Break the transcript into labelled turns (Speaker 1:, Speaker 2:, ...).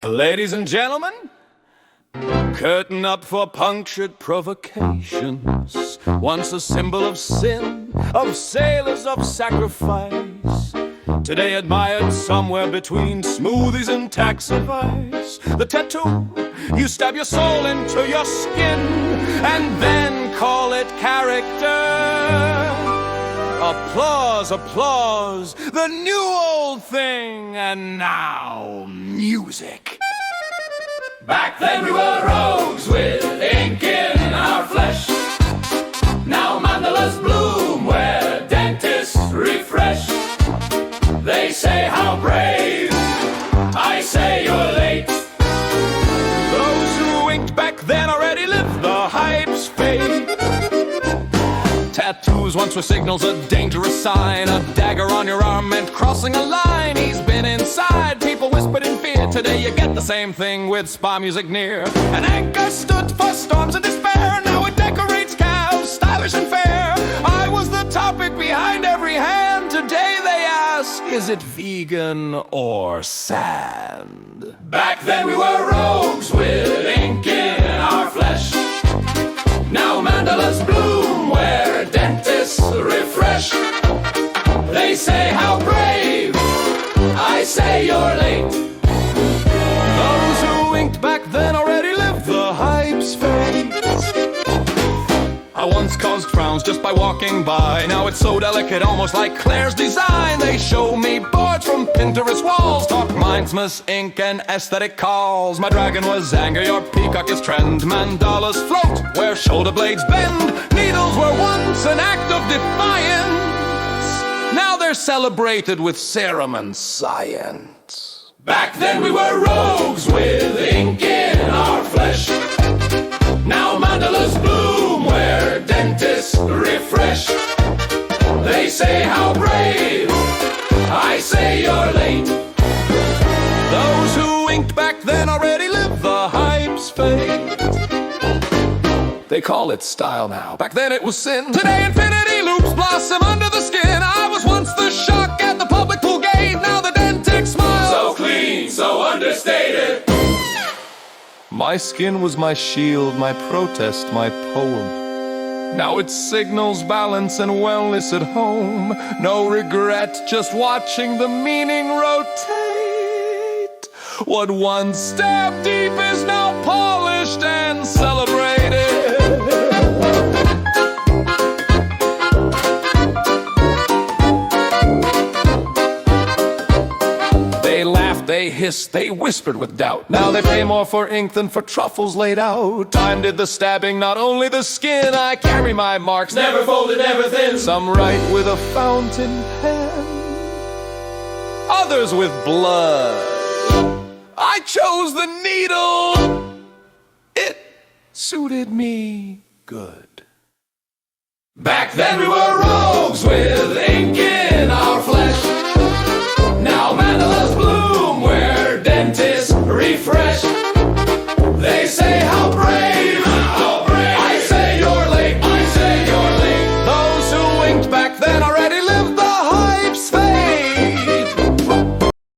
Speaker 1: Ladies and gentlemen, curtain up for punctured provocations. Once a symbol of sin, of sailors of sacrifice, today admired somewhere between smoothies and tax advice. The tattoo, you stab your soul into your skin and then call it character. Applause, applause, the new old thing, and now music.
Speaker 2: Back then we were rogues with ink in our flesh. Now mandalas bloom where dentists refresh. They say how brave, I say you're late.
Speaker 1: Those who inked back then already lived the hype's fate. Tattoos once were signals, a dangerous sign. A dagger on your arm meant crossing a line. He's been inside, people whispered in fear. Today you get the same thing with spa music near. An anchor stood for storms and despair. Now it decorates cows, stylish and fair. I was the topic behind every hand. Today they ask, is it vegan or sand?
Speaker 2: Back then we were rogues with ink in our flesh. Now mandalas bloom where dentists refresh. They say how brave, I say you're late.
Speaker 1: Those who inked back then already lived the hype's fate. I once caused frowns just by walking by. Now it's so delicate, almost like Claire's design. They show me boards from Pinterest walls, talk Mindsmith's ink and aesthetic calls. My dragon was anger, your peacock is trend. Mandalas float where shoulder blades bend. Needles were once an act of defiance. Now they're celebrated with serum and science.
Speaker 2: Back then we were rogues with ink in our flesh. Now mandalas bloom where dentists refresh. They say how brave, I say you're late.
Speaker 1: Those who inked back then already lived the hype's fate. They call it style now, back then it was sin. Today infinity loops blossom under the skin. I was once the shock at the public pool gate. Now the dentic smile,
Speaker 2: so clean, so understated.
Speaker 1: My skin was my shield, my protest, my poem. Now it signals balance and wellness at home. No regret, just watching the meaning rotate. What once stabbed deep is now polished and celebrated. They laughed, they hissed, they whispered with doubt. Now they pay more for ink than for truffles laid out. Time did the stabbing, not only the skin. I carry my marks,
Speaker 2: Never folded, never thin.
Speaker 1: some write with a fountain pen, others with blood. I chose the needle. It suited me good.
Speaker 2: Back then we were rogues with